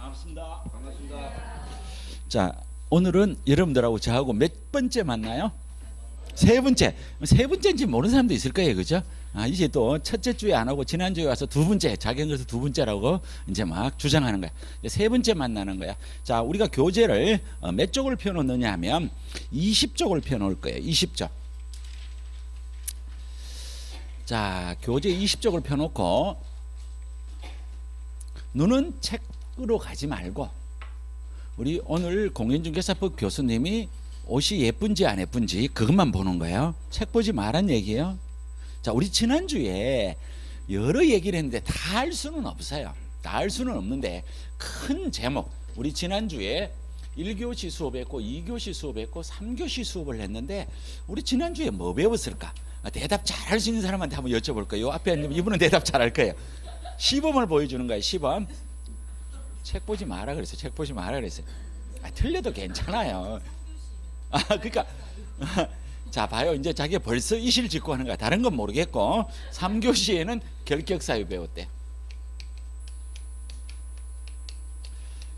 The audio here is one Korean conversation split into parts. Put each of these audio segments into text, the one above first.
반갑습니다. 반갑습니다. 자, 오늘은 여러분들하고 저하고 몇 번째 만나요? 세 번째. 세 번째인지 모르는 사람도 있을 거예요, 그죠? 이제 또 첫째 주에 안 하고 지난 주에 와서 두 번째, 자기한테서 두 번째라고 이제 막 주장하는 거야. 이제 세 번째 만나는 거야. 자, 우리가 교재를 몇 쪽을 펴놓느냐 하면 20쪽을 펴놓을 거예요. 20쪽. 자, 교재 20쪽을 펴놓고 눈은 책으로 가지 말고 우리 오늘 공인중개사법 교수님이 옷이 예쁜지 안 예쁜지 그것만 보는 거예요. 책 보지 말란 얘기예요. 자, 우리 지난주에 여러 얘기를 했는데 다 할 수는 없어요. 다 할 수는 없는데 큰 제목, 우리 지난주에 1교시 수업했고 2교시 수업했고 3교시 수업을 했는데 우리 지난주에 뭐 배웠을까? 대답 잘할 수 있는 사람한테 한번 여쭤볼 거예요. 앞에 앉으면 이분은 대답 잘할 거예요. 시범을 보여주는 거예요. 시범. 책 보지 마라 그랬어요. 책 보지 마라 그랬어요. 틀려도 괜찮아요. 그러니까 자, 봐요. 이제 자기가 벌써 이실 짓고 하는 거야. 다른 건 모르겠고 3교시에는 결격사유 배웠대.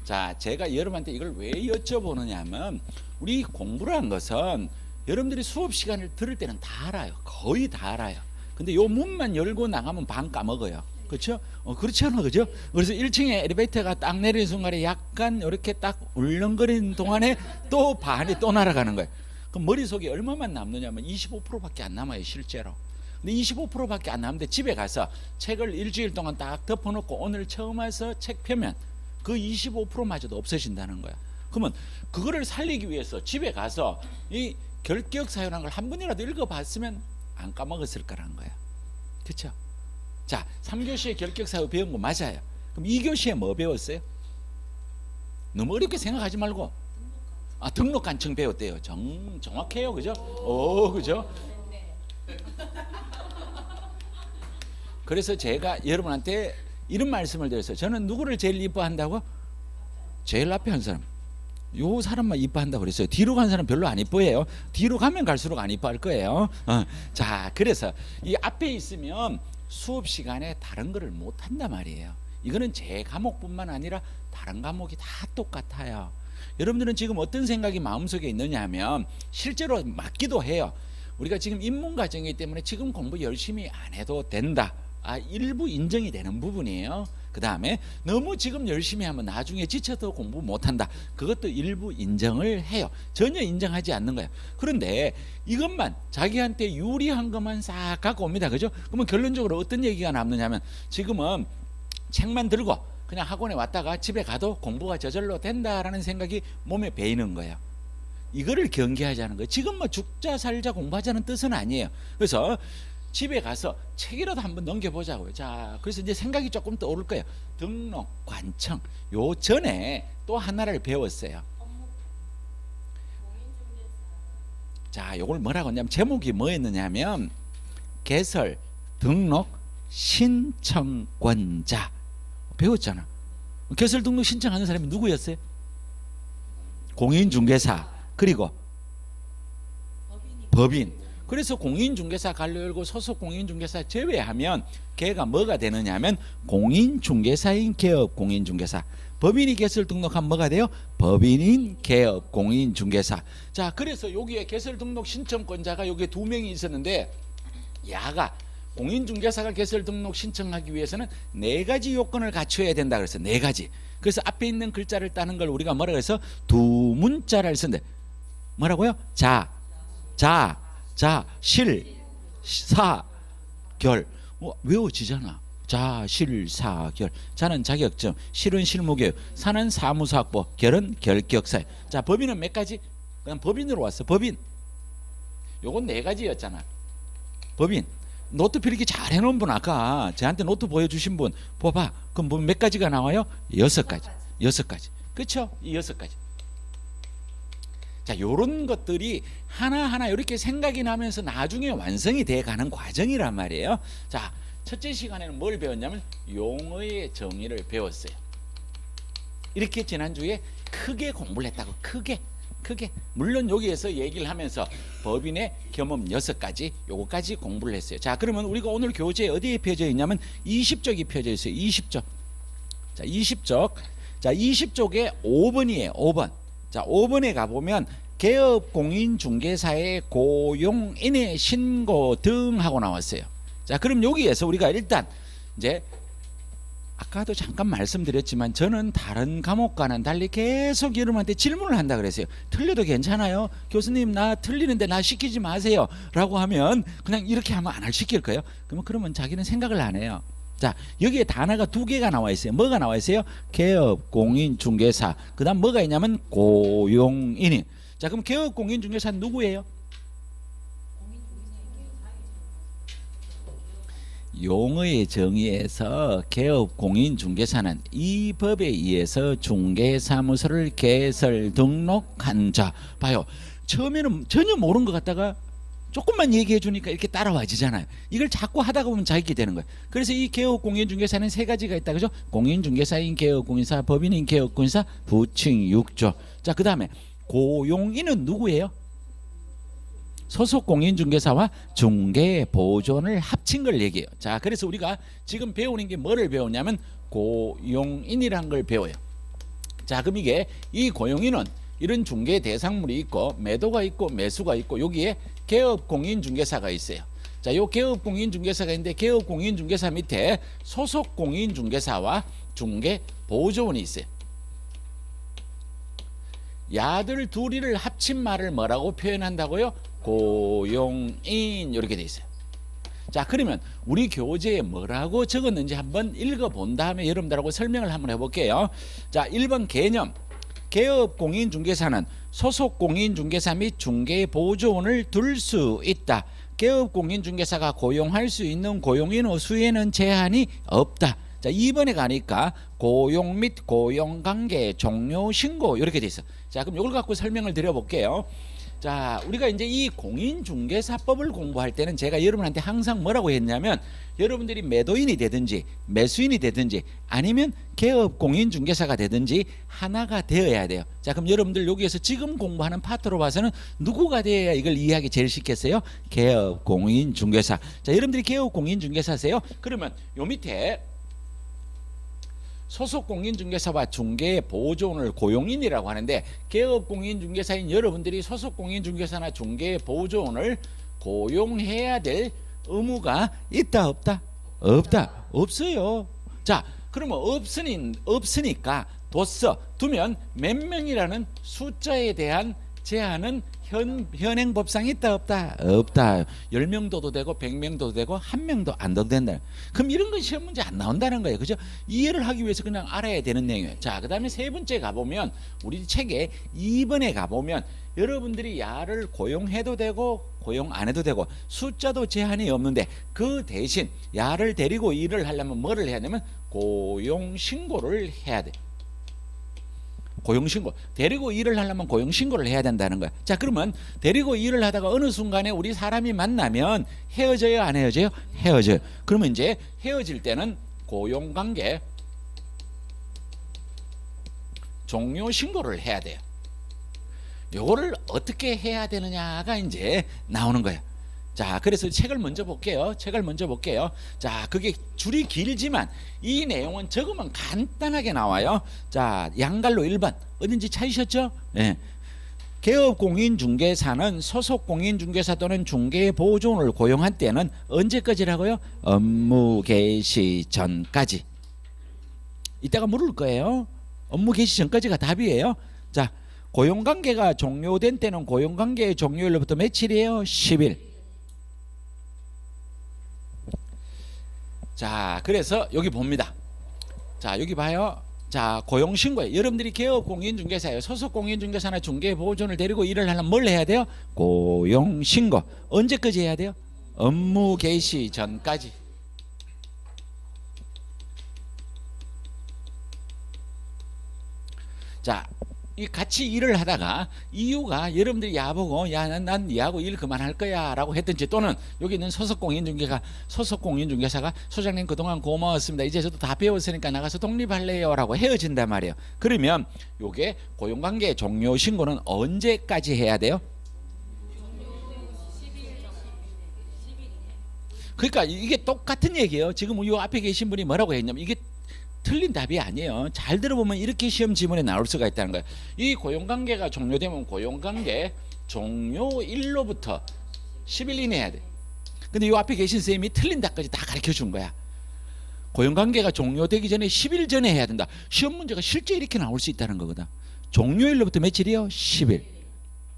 자, 제가 여러분한테 이걸 왜 여쭤보느냐 하면 우리 공부를 한 것은 여러분들이 수업 시간을 들을 때는 다 알아요. 거의 다 알아요. 근데 요 문만 열고 나가면 반 까먹어요. 그렇죠? 그렇지 않아, 그죠? 그래서 1층에 엘리베이터가 딱 내리는 순간에 약간 이렇게 딱 울렁거리는 동안에 또 반이 또 날아가는 거예요. 그럼 머릿속에 얼마만 남느냐면 25%밖에 안 남아요, 실제로. 근데 25%밖에 안 남는데 집에 가서 책을 일주일 동안 딱 덮어놓고 오늘 처음 와서 책 펴면 그 25%마저도 없어진다는 거야. 그러면 그거를 살리기 위해서 집에 가서 이 결격 사유라는 걸 한 번이라도 읽어봤으면 안 까먹었을 거라는 거야. 그렇죠? 자, 3교시에 결격 사유 배운 거 맞아요. 그럼 2교시에 뭐 배웠어요? 너무 어렵게 생각하지 말고 등록 간청 배웠대요. 정확해요, 그죠? 그죠? 그래서 제가 여러분한테 이런 말씀을 드렸어요. 저는 누구를 제일 이뻐한다고? 제일 앞에 한 사람. 요 사람만 이뻐한다고 그랬어요. 뒤로 간 사람 별로 안 이뻐해요. 뒤로 가면 갈수록 안 이뻐할 거예요. 자, 그래서 이 앞에 있으면 수업 시간에 다른 거를 못 한단 말이에요. 이거는 제 과목뿐만 아니라 다른 과목이 다 똑같아요. 여러분들은 지금 어떤 생각이 마음속에 있느냐 하면 실제로 맞기도 해요. 우리가 지금 입문과정이기 때문에 지금 공부 열심히 안 해도 된다. 일부 인정이 되는 부분이에요. 그 다음에 너무 지금 열심히 하면 나중에 지쳐도 공부 못한다. 그것도 일부 인정을 해요. 전혀 인정하지 않는 거예요. 그런데 이것만 자기한테 유리한 것만 싹 갖고 옵니다. 그죠? 그러면 결론적으로 어떤 얘기가 남느냐면 지금은 책만 들고 그냥 학원에 왔다가 집에 가도 공부가 저절로 된다라는 생각이 몸에 배이는 거예요. 이거를 경계하자는 거예요. 지금 뭐 죽자 살자 공부하자는 뜻은 아니에요. 그래서 집에 가서 책이라도 한번 넘겨보자고요. 자, 그래서 이제 생각이 조금 떠오를 거예요. 등록, 관청. 요 전에 또 하나를 배웠어요. 자, 요걸 뭐라고 했냐면 제목이 뭐였느냐면 개설, 등록, 신청권자. 배웠잖아. 개설, 등록, 신청하는 사람이 누구였어요? 공인중개사. 그리고 법인. 그래서 공인중개사 관료 열고 소속 공인중개사 제외하면 걔가 뭐가 되느냐 하면 공인중개사인 개업 공인중개사. 법인이 개설 등록하면 뭐가 돼요? 법인인 개업 공인중개사. 자, 그래서 여기에 개설 등록 신청권자가 여기에 2명이 있었는데 야가 공인중개사가 개설 등록 신청하기 위해서는 4가지 요건을 갖춰야 된다 그래서 4가지. 그래서 앞에 있는 글자를 따는 걸 우리가 뭐라 그래서 두 문자를 쓴대. 뭐라고요? 자, 실, 사, 결. 외워지잖아. 자, 실, 사, 결. 자는 자격증, 실은 실무교육, 사는 사무소학보, 결은 결격사유. 자, 법인은 몇 가지? 그냥 법인으로 왔어. 법인. 요건 4가지였잖아. 법인. 노트 필기 잘 해놓은 분 아까 저한테 노트 보여주신 분 봐봐. 그럼 몇 가지가 나와요? 6가지. 6가지. 그렇죠? 이 6가지. 자, 요런 것들이 하나하나 이렇게 생각이 나면서 나중에 완성이 돼 가는 과정이란 말이에요. 자, 첫째 시간에는 뭘 배웠냐면 용어의 정의를 배웠어요. 이렇게 지난주에 크게 공부를 했다고. 크게. 물론 여기에서 얘기를 하면서 법인의 경험 6가지 요거까지 공부를 했어요. 자, 그러면 우리가 오늘 교재에 어디에 펴져 있냐면 20쪽이 펴져 있어요. 20쪽. 자, 20쪽. 자, 20쪽에 5번이에요. 5번. 자, 5번에 가보면 개업공인중개사의 고용인의 신고 등 하고 나왔어요. 자, 그럼 여기에서 우리가 일단 이제 아까도 잠깐 말씀드렸지만 저는 다른 과목과는 달리 계속 여러분한테 질문을 한다 그랬어요. 틀려도 괜찮아요. 교수님 나 틀리는데 나 시키지 마세요 라고 하면 그냥 이렇게 하면 안 시킬 거예요. 그러면 자기는 생각을 안 해요. 자, 여기에 단어가 두 개가 나와 있어요. 뭐가 나와 있어요? 개업, 공인, 중개사. 그 다음 뭐가 있냐면 고용인이. 자, 그럼 개업, 공인, 중개사는 누구예요? 용어의 정의에서 개업, 공인, 중개사는 이 법에 의해서 중개사무소를 개설, 등록한 자. 봐요. 처음에는 전혀 모르는 것 같다가 조금만 얘기해 주니까 이렇게 따라와지잖아요. 이걸 자꾸 하다가 보면 자기게 되는 거예요. 그래서 이 개업, 공인, 중개사는 세 가지가 있다. 그죠? 공인, 중개사인, 개업, 공인사, 법인인, 개업, 공인사, 부칭 6조. 자, 그 다음에 고용인은 누구예요? 소속 공인중개사와 중개보존을 합친 걸 얘기해요. 자, 그래서 우리가 지금 배우는 게 뭐를 배우냐면 고용인이란 걸 배워요. 자, 그럼 이게 이 고용인은 이런 중개 대상물이 있고 매도가 있고 매수가 있고 여기에 개업공인중개사가 있어요. 자, 요 개업공인중개사가 있는데 개업공인중개사 밑에 소속공인중개사와 중개보조원이 있어요. 야들 둘이를 합친 말을 뭐라고 표현한다고요? 고용인 이렇게 돼 있어요. 자, 그러면 우리 교재에 뭐라고 적었는지 한번 읽어본 다음에 여러분들하고 설명을 한번 해볼게요. 자, 1번 개념. 개업공인중개사는 소속공인중개사 및 중개보조원을 둘 수 있다. 개업공인중개사가 고용할 수 있는 고용인의 수에는 제한이 없다. 자, 2번에 가니까 고용 및 고용관계 종료 신고 이렇게 돼 있어. 자, 그럼 이걸 갖고 설명을 드려볼게요. 자, 우리가 이제 이 공인중개사법을 공부할 때는 제가 여러분한테 항상 뭐라고 했냐면 여러분들이 매도인이 되든지 매수인이 되든지 아니면 개업 공인중개사가 되든지 하나가 되어야 돼요. 자, 그럼 여러분들 여기에서 지금 공부하는 파트로 봐서는 누구가 되어야 이걸 이해하기 제일 쉽겠어요? 개업 공인중개사. 자, 여러분들이 개업 공인중개사세요? 그러면 요 밑에 소속공인중개사와 중개보조원을 고용인이라고 하는데 개업공인중개사인 여러분들이 소속공인중개사나 중개보조원을 고용해야 될 의무가 있다 없다? 없다. 없어요. 자, 그러면 없으니까 두면 몇 명이라는 숫자에 대한 제한은 현행법상 있다 없다? 없다. 10명 둬도 되고 100명 둬도 되고 1명도 안 둬도 된다. 그럼 이런 건 시험 문제 안 나온다는 거예요. 그죠? 이해를 하기 위해서 그냥 알아야 되는 내용이에요. 자, 그 다음에 세 번째 가보면 우리 책에 2번에 가보면 여러분들이 야를 고용해도 되고 고용 안 해도 되고 숫자도 제한이 없는데 그 대신 야를 데리고 일을 하려면 뭐를 해야 되냐면 고용신고를 해야 돼. 고용신고. 데리고 일을 하려면 고용신고를 해야 된다는 거야. 자, 그러면 데리고 일을 하다가 어느 순간에 우리 사람이 만나면 헤어져요 안 헤어져요? 헤어져요. 그러면 이제 헤어질 때는 고용관계 종료신고를 해야 돼요. 요거를 어떻게 해야 되느냐가 이제 나오는 거예요. 자, 그래서 책을 먼저 볼게요. 자, 그게 줄이 길지만 이 내용은 적으면 간단하게 나와요. 자, 양갈로 1번 어딘지 찾으셨죠? 네. 개업공인중개사는 소속공인중개사 또는 중개보조원을 고용할 때는 언제까지라고요? 업무 개시 전까지. 이따가 물을 거예요. 업무 개시 전까지가 답이에요. 자, 고용관계가 종료된 때는 고용관계의 종료일로부터 며칠이에요? 10일. 자, 그래서 여기 봅니다. 자, 여기 봐요. 자, 고용신고에 여러분들이 개업공인중개사예요. 소속공인중개사나 중개보조원을 데리고 일을 하려면 뭘 해야 돼요? 고용신고. 언제까지 해야 돼요? 업무 개시 전까지. 자, 이 같이 일을 하다가 이유가 여러분들이 야보고 야 난 니하고 일 그만할 거야 라고 했든지 또는 여기 있는 소속공인중개사가 소장님 그동안 고마웠습니다. 이제 저도 다 배웠으니까 나가서 독립할래요 라고 헤어진단 말이에요. 그러면 요게 고용관계 종료 신고는 언제까지 해야 돼요? 그러니까 이게 똑같은 얘기예요. 지금 이 앞에 계신 분이 뭐라고 했냐면 이게 틀린 답이 아니에요. 잘 들어보면 이렇게 시험 지문에 나올 수가 있다는 거예요. 이 고용관계가 종료되면 고용관계 종료일로부터 10일 이내 해야 돼. 근데 이 앞에 계신 선생님이 틀린 답까지 다 가르쳐 준 거야. 고용관계가 종료되기 전에 10일 전에 해야 된다. 시험 문제가 실제 이렇게 나올 수 있다는 거거든. 종료일로부터 며칠이요? 10일.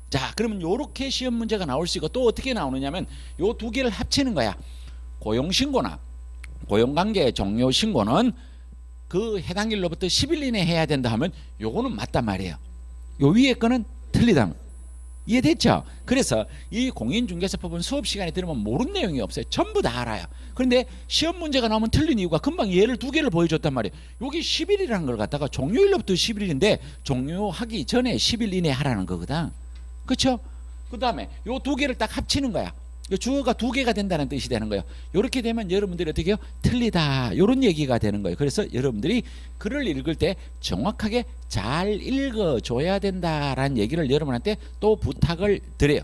자, 그러면 요렇게 시험 문제가 나올 수 있고 또 어떻게 나오느냐면 요 두 개를 합치는 거야. 고용신고나 고용관계 종료신고는 그 해당 일로부터 10일 이내 해야 된다 하면 요거는 맞단 말이에요. 요 위에 거는 틀리다. 이해됐죠? 그래서 이 공인중개사법은 수업 시간에 들으면 모르는 내용이 없어요. 전부 다 알아요. 그런데 시험 문제가 나오면 틀린 이유가 금방 예를 두 개를 보여줬단 말이에요. 여기 10일이라는 걸 갖다가 종료일로부터 10일인데 종료하기 전에 10일 이내 하라는 거거든. 그렇죠? 그 다음에 요 두 개를 딱 합치는 거야. 주어가 두 개가 된다는 뜻이 되는 거예요. 이렇게 되면 여러분들이 어떻게 해요? 틀리다 이런 얘기가 되는 거예요. 그래서 여러분들이 글을 읽을 때 정확하게 잘 읽어줘야 된다라는 얘기를 여러분한테 또 부탁을 드려요.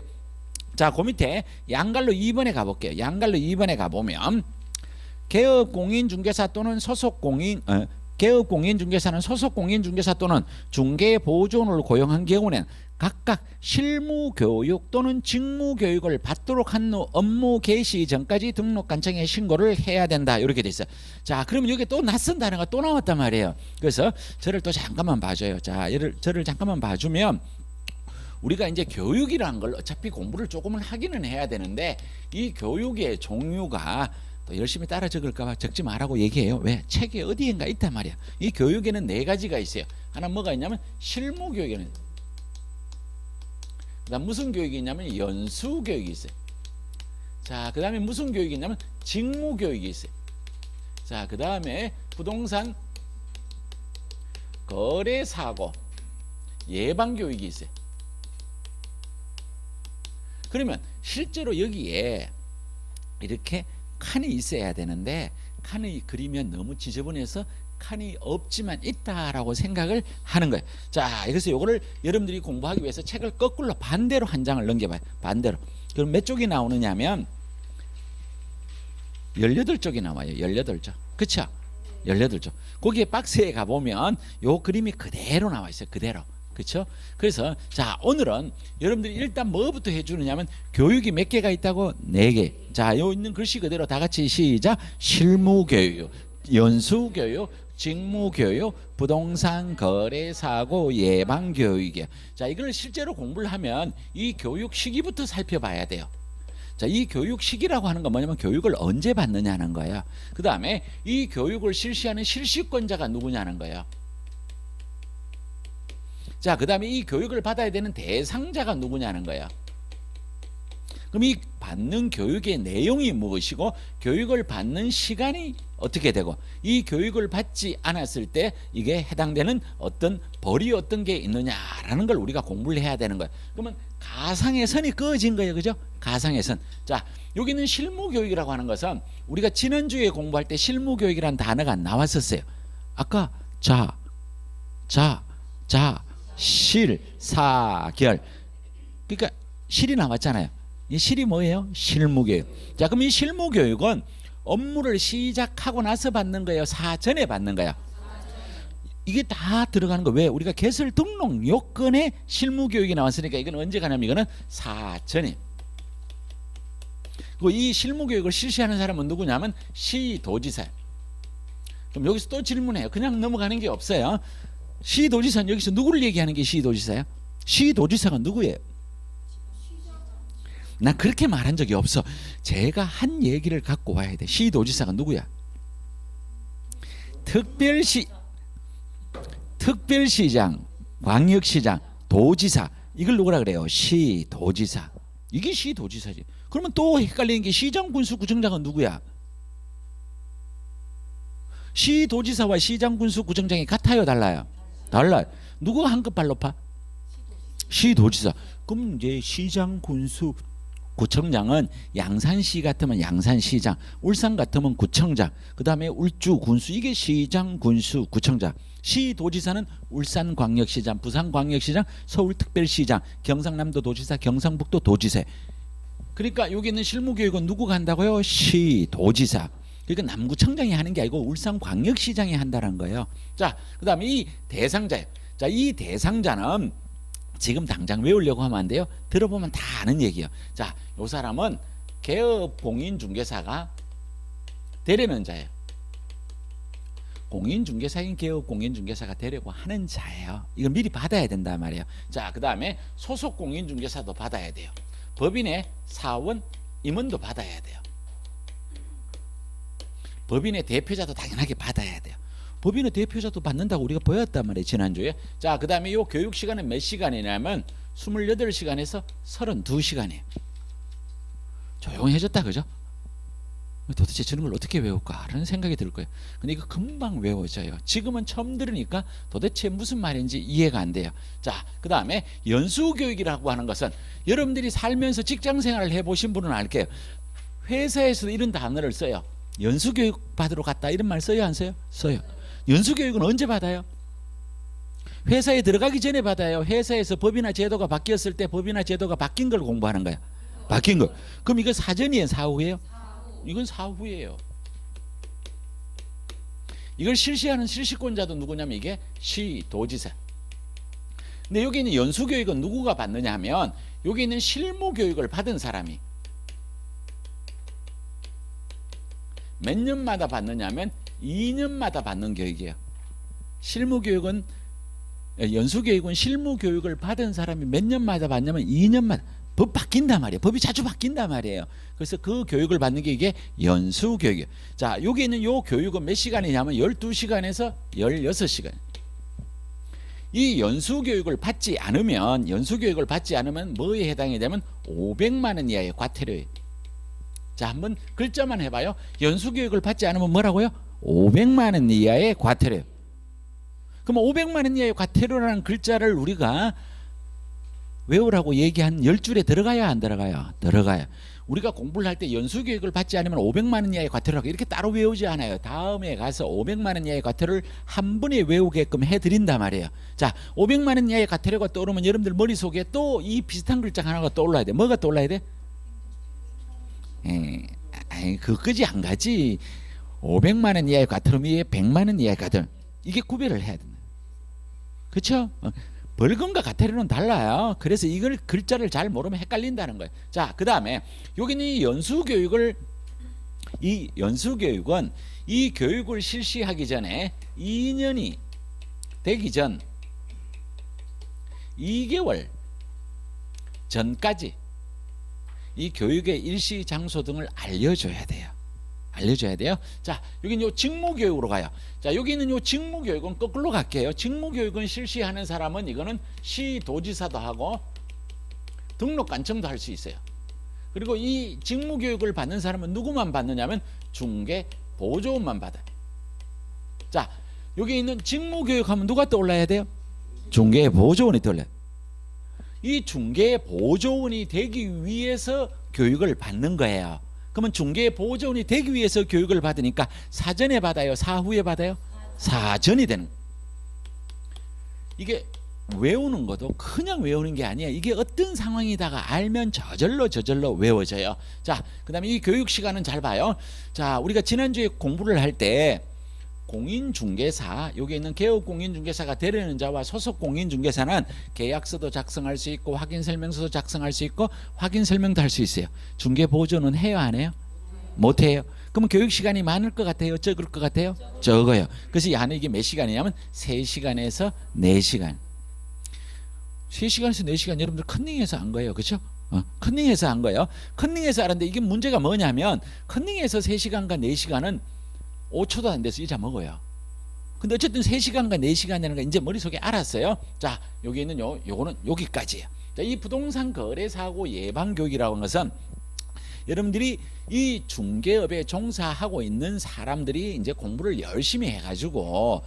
자, 그 밑에 양갈로 2번에 가볼게요. 양갈로 2번에 가보면 개업공인중개사 또는 개업공인중개사는 소속 공인중개사 또는 중개보조원을 고용한 경우는 각각 실무교육 또는 직무교육을 받도록 한 후 업무 개시 전까지 등록관청에 신고를 해야 된다. 이렇게 돼 있어요. 자, 그러면 여기 또 낯선 단어가 또 나왔단 말이에요. 그래서 저를 또 잠깐만 봐줘요. 자, 저를 잠깐만 봐주면 우리가 이제 교육이라는 걸 어차피 공부를 조금은 하기는 해야 되는데 이 교육의 종류가 또 열심히 따라 적을까봐 적지 말라고 얘기해요. 왜? 책에 어디인가 있단 말이야. 이 교육에는 네 가지가 있어요. 하나 뭐가 있냐면 실무교육에는 그다음 무슨 교육이 있냐면 연수교육이 있어요. 자, 그 다음에 무슨 교육이 있냐면 직무교육이 있어요. 자, 그 다음에 부동산 거래사고 예방교육이 있어요. 그러면 실제로 여기에 이렇게 칸이 있어야 되는데 칸이 그리면 너무 지저분해서 칸이 없지만 있다라고 생각을 하는 거예요. 자, 그래서 이거를 여러분들이 공부하기 위해서 책을 거꾸로 반대로 한 장을 넘겨봐요. 반대로. 그럼 몇 쪽이 나오느냐면 18쪽이 나와요. 18쪽. 그쵸? 18쪽. 거기에 박스에 가보면 요 그림이 그대로 나와 있어요. 그대로. 그렇죠? 그래서 자, 오늘은 여러분들이 일단 뭐부터 해주느냐면 교육이 몇 개가 있다고? 4개. 자, 요 있는 글씨 그대로 다 같이 시작. 실무교육, 연수교육, 직무교육, 부동산 거래사고 예방교육이에요. 자, 이걸 실제로 공부를 하면 이 교육 시기부터 살펴봐야 돼요. 자, 이 교육 시기라고 하는 건 뭐냐면 교육을 언제 받느냐는 거예요. 그 다음에 이 교육을 실시하는 실시권자가 누구냐는 거예요. 자, 그 다음에 이 교육을 받아야 되는 대상자가 누구냐는 거예요. 그럼 이 받는 교육의 내용이 무엇이고 교육을 받는 시간이 어떻게 되고 이 교육을 받지 않았을 때 이게 해당되는 어떤 벌이 어떤 게 있느냐라는 걸 우리가 공부를 해야 되는 거예요. 그러면 가상의 선이 그어진 거예요. 그죠? 가상의 선. 자, 여기는 실무교육이라고 하는 것은 우리가 지난주에 공부할 때 실무교육이라는 단어가 나왔었어요. 아까 실, 사, 결. 그러니까 실이 나왔잖아요. 이 실이 뭐예요? 실무교육. 자, 그럼 이 실무교육은 업무를 시작하고 나서 받는 거예요? 사전에 받는 거예요? 이게 다 들어가는 거. 왜? 우리가 개설 등록 요건에 실무교육이 나왔으니까 이건 언제 가냐면 이거는 사전에. 그리고 이 실무교육을 실시하는 사람은 누구냐면 시도지사예요. 그럼 여기서 또 질문해요. 그냥 넘어가는 게 없어요. 시도지사는 여기서 누구를 얘기하는 게 시도지사야? 시도지사가 누구예요? 나 그렇게 말한 적이 없어. 제가 한 얘기를 갖고 와야 돼. 시도지사가 누구야? 특별시장, 광역시장, 도지사. 이걸 누구라 그래요? 시도지사. 이게 시도지사지. 그러면 또 헷갈리는 게 시장, 군수, 구청장은 누구야? 시도지사와 시장, 군수, 구청장이 같아요, 달라요? 달라요. 누구가 한 급 발 높아? 시도지사. 그럼 이제 시장, 군수, 구청장은 양산시 같으면 양산시장, 울산 같으면 구청장, 그 다음에 울주, 군수. 이게 시장, 군수, 구청장. 시도지사는 울산광역시장, 부산광역시장, 서울특별시장, 경상남도 도지사, 경상북도 도지사. 그러니까 여기 있는 실무교육은 누구가 한다고요? 시도지사. 그러니까 남구청장이 하는 게 아니고 울산광역시장이 한다는 거예요. 자, 그다음에 이 대상자예요. 자, 이 대상자는 지금 당장 외우려고 하면 안 돼요. 들어보면 다 아는 얘기예요. 자, 요 사람은 개업 공인중개사가 되려는 자예요. 공인중개사인 개업 공인중개사가 되려고 하는 자예요. 이거 미리 받아야 된단 말이에요. 자, 그 다음에 소속 공인중개사도 받아야 돼요. 법인의 사원 임원도 받아야 돼요. 법인의 대표자도 당연하게 받아야 돼요. 법인의 대표자도 받는다고 우리가 보였단 말이에요, 지난주에. 자, 그 다음에 이 교육 시간은 몇 시간이냐면 28시간에서 32시간이에요. 조용해졌다, 그죠? 도대체 저런 걸 어떻게 외울까 라는 생각이 들 거예요. 근데 이거 금방 외워져요. 지금은 처음 들으니까 도대체 무슨 말인지 이해가 안 돼요. 자, 그 다음에 연수교육이라고 하는 것은 여러분들이 살면서 직장생활을 해보신 분은 알게요. 회사에서도 이런 단어를 써요. 연수교육 받으러 갔다 이런 말 써요, 안 써요? 써요. 연수교육은 언제 받아요? 회사에 들어가기 전에 받아요. 회사에서 법이나 제도가 바뀌었을 때 법이나 제도가 바뀐 걸 공부하는 거야. 바뀐 거. 그럼 이거 사전이에요, 사후예요? 이건 사후예요. 이걸 실시하는 실시권자도 누구냐면 이게 시도지사. 근데 여기 있는 연수교육은 누구가 받느냐 하면 여기 있는 실무교육을 받은 사람이 몇 년마다 받느냐면 2년마다 받는 교육이에요. 실무교육은 연수교육은 실무교육을 받은 사람이 몇 년마다 받냐면 2년마다. 법 바뀐단 말이에요. 법이 자주 바뀐단 말이에요. 그래서 그 교육을 받는 게 이게 연수교육이에요. 자, 여기 있는 요 교육은 몇 시간이냐면 12시간에서 16시간. 이 연수교육을 받지 않으면 뭐에 해당이 되면 500만 원 이하의 과태료예요. 자, 한번 글자만 해봐요. 연수교육을 받지 않으면 뭐라고요? 500만 원 이하의 과태료. 그럼 500만 원 이하의 과태료라는 글자를 우리가 외우라고 얘기한 10줄에 들어가야 안 들어가요? 들어가요. 우리가 공부를 할 때 연수교육을 받지 않으면 500만 원 이하의 과태료라고 이렇게 따로 외우지 않아요. 다음에 가서 500만 원 이하의 과태료를 한 번에 외우게끔 해드린단 말이에요. 자, 500만 원 이하의 과태료가 떠오르면 여러분들 머릿속에 또 이 비슷한 글자 하나가 떠올라야 돼. 뭐가 떠올라야 돼? 그거지 안 가지. 500만 원 이하의 과태료 위에 100만 원 이하의 과태료. 이게 구별을 해야 된다. 그렇죠? 벌금과 과태료는 달라요. 그래서 이걸 글자를 잘 모르면 헷갈린다는 거예요. 자, 그 다음에 여기는 이 연수교육은 이 교육을 실시하기 전에 2년이 되기 전 2개월 전까지 이 교육의 일시 장소 등을 알려줘야 돼요. 자, 여기는 요 직무교육으로 가요. 자, 여기 있는 요 직무교육은 거꾸로 갈게요. 직무교육은 실시하는 사람은 이거는 시도지사도 하고 등록관청도 할 수 있어요. 그리고 이 직무교육을 받는 사람은 누구만 받느냐면 중개보조원만 받아요. 자, 여기 있는 직무교육하면 누가 떠올라야 돼요? 중개보조원이 떠올라요. 이 중개보조원이 되기 위해서 교육을 받는 거예요. 그러면 중개보조원이 되기 위해서 교육을 받으니까 사전에 받아요? 사후에 받아요? 사전이 되는 거예요. 이게 외우는 것도 그냥 외우는 게 아니에요. 이게 어떤 상황이다가 알면 저절로 외워져요. 자, 그 다음에 이 교육 시간은 잘 봐요. 자, 우리가 지난주에 공부를 할 때 공인중개사, 여기 있는 개업 공인중개사가 되려는 자와 소속 공인중개사는 계약서도 작성할 수 있고 확인설명서도 작성할 수 있고 확인설명도 할 수 있어요. 중개보조는 해요, 안 해요? 못해요. 그러면 교육시간이 많을 것 같아요? 적을 것 같아요? 적어요. 그래서 이 안에 이게 몇 시간이냐면 3시간에서 4시간. 3시간에서 4시간 여러분들 컨닝해서 한 거예요. 그렇죠? 컨닝해서 한 거예요. 컨닝해서 하는데 이게 문제가 뭐냐면 컨닝해서 3시간과 4시간은 5초도 안 돼서 잊어먹어요. 근데 어쨌든 3시간과 4시간이라는 거 이제 머릿속에 알았어요. 자, 여기 있는 요거는 여기까지예요. 자, 이 부동산 거래사고 예방교육이라고 하는 것은 여러분들이 이 중개업에 종사하고 있는 사람들이 이제 공부를 열심히 해가지고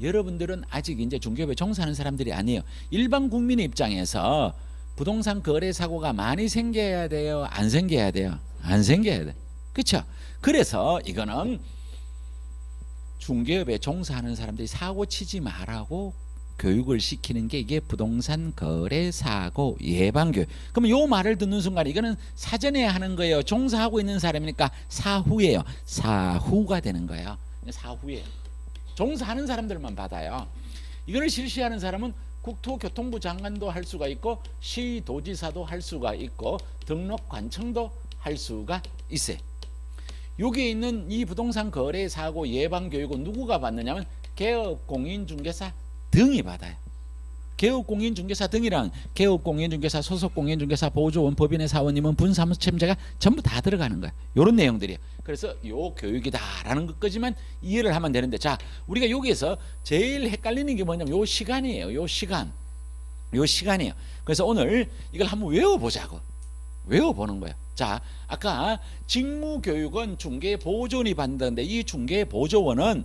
여러분들은 아직 이제 중개업에 종사하는 사람들이 아니에요. 일반 국민의 입장에서 부동산 거래 사고가 많이 생겨야 돼요? 안 생겨야 돼요? 안 생겨야 돼. 그렇죠? 그래서 이거는 중개업에 종사하는 사람들이 사고 치지 말라고 교육을 시키는 게 이게 부동산 거래 사고 예방 교육. 그러면 요 말을 듣는 순간 이거는 사전에 하는 거예요. 종사하고 있는 사람이니까 사후예요. 사후가 되는 거예요. 사후에 종사하는 사람들만 받아요. 이거를 실시하는 사람은 국토교통부 장관도 할 수가 있고 시도지사도 할 수가 있고 등록관청도 할 수가 있어요. 여기에 있는 이 부동산 거래 사고 예방 교육은 누구가 받느냐면 개업공인중개사 등이 받아요. 개업공인중개사 등이랑 개업공인중개사, 소속공인중개사, 보조원, 법인의 사원님은 분사무소 책임자가 전부 다 들어가는 거예요. 이런 내용들이에요. 그래서 요 교육이다라는 것까지만 이해를 하면 되는데, 자, 우리가 여기에서 제일 헷갈리는 게 뭐냐면 요 시간이에요. 요 시간이에요. 그래서 오늘 이걸 한번 외워보자고. 외워보는 거예요. 자, 아까 직무교육은 중개보조원이 받는다는데 이 중개보조원은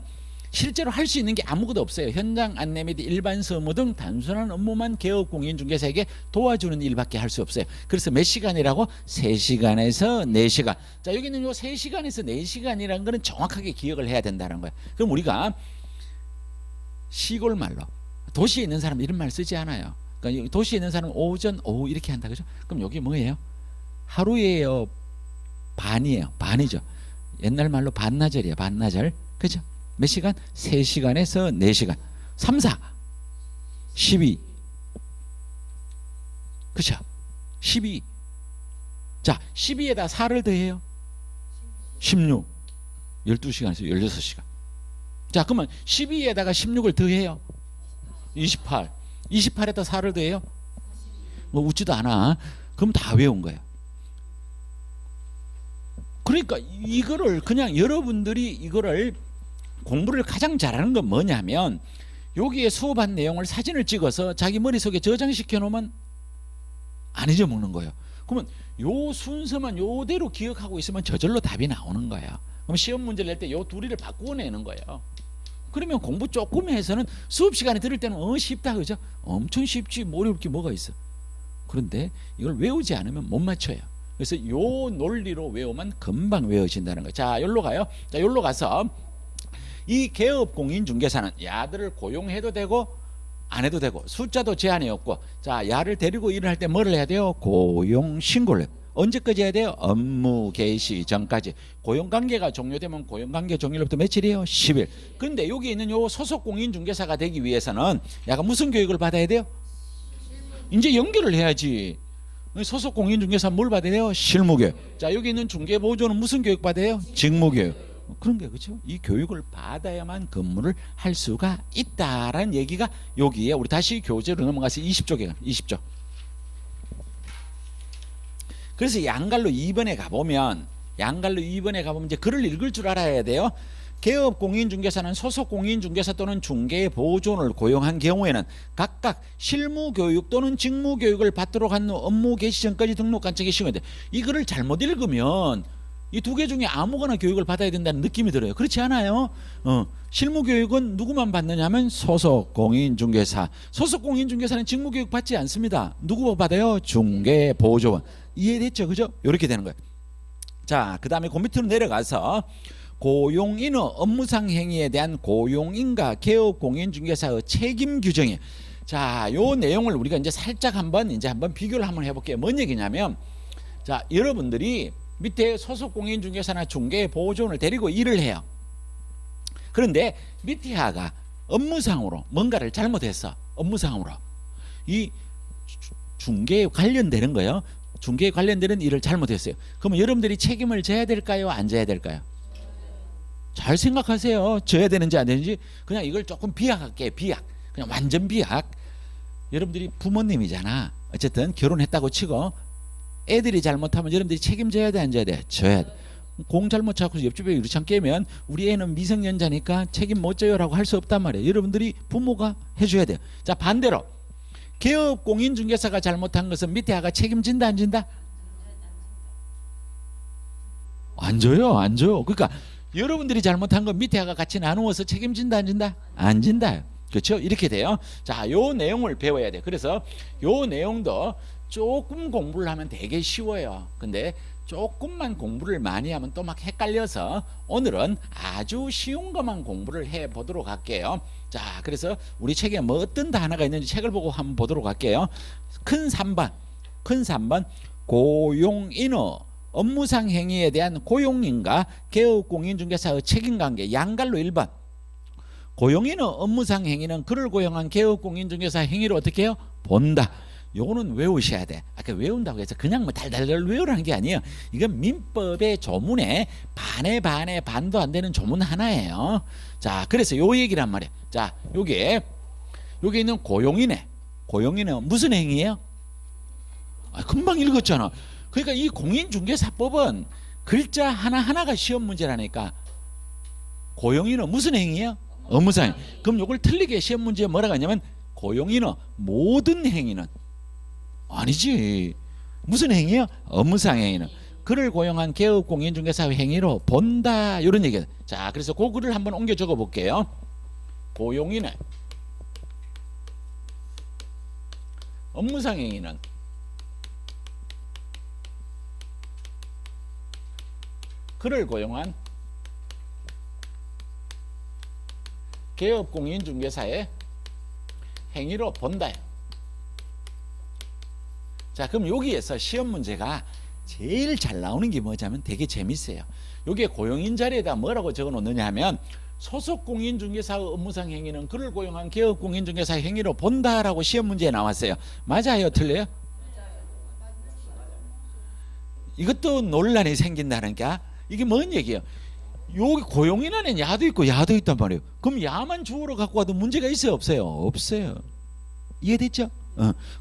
실제로 할 수 있는 게 아무것도 없어요. 현장 안내 및 일반 서무 등 단순한 업무만 개업공인중개사에게 도와주는 일밖에 할 수 없어요. 그래서 몇 시간이라고? 3시간에서 4시간. 자, 여기는 요 3시간에서 4시간이라는 거는 정확하게 기억을 해야 된다는 거예요. 그럼 우리가 시골 말로, 도시에 있는 사람 이런 말 쓰지 않아요. 그러니까 도시에 있는 사람은 오전, 오후 이렇게 한다, 그죠? 그럼 여기 뭐예요? 하루예요? 반이에요? 반이죠. 옛날 말로 반나절이에요. 반나절. 그죠? 몇 시간? 3시간에서 4시간. 3, 4, 12. 그쵸? 12. 자, 12에다 4를 더해요. 16. 12시간에서 16시간. 자, 그러면 12에다가 16을 더해요. 28. 28에다 4를 더해요. 뭐 웃지도 않아. 그럼 다 외운 거예요. 그러니까 이거를 그냥 여러분들이 이거를 공부를 가장 잘하는 건 뭐냐면 여기에 수업한 내용을 사진을 찍어서 자기 머릿속에 저장시켜 놓으면 안 잊어먹는 거예요. 그러면 요 순서만 요대로 기억하고 있으면 저절로 답이 나오는 거예요. 그럼 시험 문제를 낼 때 요 둘이를 바꾸어 내는 거예요. 그러면 공부 조금 해서는 수업 시간에 들을 때는 쉽다, 그죠? 엄청 쉽지, 뭐 어려울 게 뭐가 있어. 그런데 이걸 외우지 않으면 못 맞춰요. 그래서 요 논리로 외우면 금방 외워진다는 거예요. 자, 여기로 가요. 자, 여기로 가서 이 개업공인중개사는 야들을 고용해도 되고 안 해도 되고 숫자도 제한이 없고, 자, 야를 데리고 일을 할 때 뭐를 해야 돼요? 고용신고를 해요. 언제까지 해야 돼요? 업무 개시 전까지. 고용관계가 종료되면 고용관계 종료로부터 며칠이에요? 10일. 그런데 여기 있는 요 소속공인중개사가 되기 위해서는 야가 무슨 교육을 받아야 돼요? 이제 연결을 해야지. 소속공인중개사 뭘 받아야 돼요? 실무교육. 자, 여기 있는 중개보조는 무슨 교육 받아요? 직무교육. 그런 게, 그렇죠? 이 교육을 받아야만 근무를 할 수가 있다라는 얘기가 여기에, 우리 다시 교재로 넘어가서 20쪽에 가요. 20쪽. 그래서 양갈로 2번에 가보면 이제 글을 읽을 줄 알아야 돼요. 개업공인중개사는 소속공인중개사 또는 중개보조원을 고용한 경우에는 각각 실무교육 또는 직무교육을 받도록 한 후 업무 개시 전까지 등록관청에 시행해야 돼. 이거를 잘못 읽으면 이 두 개 중에 아무거나 교육을 받아야 된다는 느낌이 들어요. 그렇지 않아요? 실무교육은 누구만 받느냐면 소속공인중개사. 소속공인중개사는 직무교육 받지 않습니다. 누구 받아요? 중개보조원. 이해됐죠? 그죠? 이렇게 되는 거예요. 자, 그 다음에 그 밑으로 내려가서 고용인의 업무상 행위에 대한 고용인과 개업공인중개사의 책임 규정이에요. 자, 요 내용을 우리가 이제 살짝 한번 비교를 한번 해볼게요. 뭔 얘기냐면, 자, 여러분들이 밑에 소속공인중개사나 중개보조원을 데리고 일을 해요. 그런데 밑에 하가 업무상으로 뭔가를 잘못했어. 업무상으로 이 중개에 관련되는 거예요. 중개에 관련되는 일을 잘못했어요. 그러면 여러분들이 책임을 져야 될까요? 안 져야 될까요? 잘 생각하세요. 져야 되는지 안 되는지. 그냥 이걸 조금 비약할게요. 비약. 그냥 완전 비약. 여러분들이 부모님이잖아. 어쨌든 결혼했다고 치고 애들이 잘못하면 여러분들이 책임져야 돼, 안 져야 돼? 져야 돼. 공 잘못 찾고 옆집에 유리창 깨면 우리 애는 미성년자니까 책임 못 져요라고 할 수 없단 말이에요. 여러분들이 부모가 해줘야 돼요. 자, 반대로 개업공인중개사가 잘못한 것은 밑에 하가 책임진다, 안 진다? 안 져요, 안 져요. 그러니까 여러분들이 잘못한 건 밑에 하가 같이 나누어서 책임진다, 안 진다? 안 진다. 그렇죠? 이렇게 돼요. 자, 요 내용을 배워야 돼. 그래서 요 내용도 조금 공부를 하면 되게 쉬워요. 근데 조금만 공부를 많이 하면 또 막 헷갈려서 오늘은 아주 쉬운 것만 공부를 해 보도록 할게요. 자, 그래서 우리 책에 뭐 어떤 단어가 있는지 책을 보고 한번 보도록 할게요. 큰 3번 고용인의 업무상 행위에 대한 고용인과 개업공인중개사의 책임관계 양갈로 1번 고용인의 업무상 행위는 그를 고용한 개업공인중개사 행위를 어떻게 해요? 본다. 요거는 외우셔야 돼. 아까 외운다고 해서 그냥 뭐 달달달 외우라는 게 아니에요. 이건 민법의 조문에 반에 반도 안 되는 조문 하나예요. 자, 그래서 요 얘기란 말이에요. 자, 여기 있는 고용인은 무슨 행위예요? 금방 읽었잖아. 그러니까 이 공인중개사법은 글자 하나하나가 시험 문제라니까. 고용인은 무슨 행위예요? 업무상 행위. 그럼 요걸 틀리게 시험 문제에 뭐라고 하냐면 고용인의 모든 행위는 아니지. 무슨 행위요? 업무상 행위는 그를 고용한 개업공인중개사 행위로 본다. 이런 얘기예요. 자, 그래서 그 글을 한번 옮겨 적어 볼게요. 고용인의 업무상 행위는 그를 고용한 개업공인중개사의 행위로 본다. 자, 그럼 여기에서 시험 문제가 제일 잘 나오는 게 뭐냐면 되게 재밌어요. 여기에 고용인 자리에다 뭐라고 적어 놓느냐 하면 소속 공인중개사의 업무상 행위는 그를 고용한 개업공인중개사 행위로 본다라고 시험 문제에 나왔어요. 맞아요? 틀려요? 이것도 논란이 생긴다니까. 이게 뭔 얘기예요? 여기 고용인 안에 야도 있고 야도 있단 말이에요. 그럼 야만 주어로 갖고 와도 문제가 있어요? 없어요? 없어요. 이해됐죠?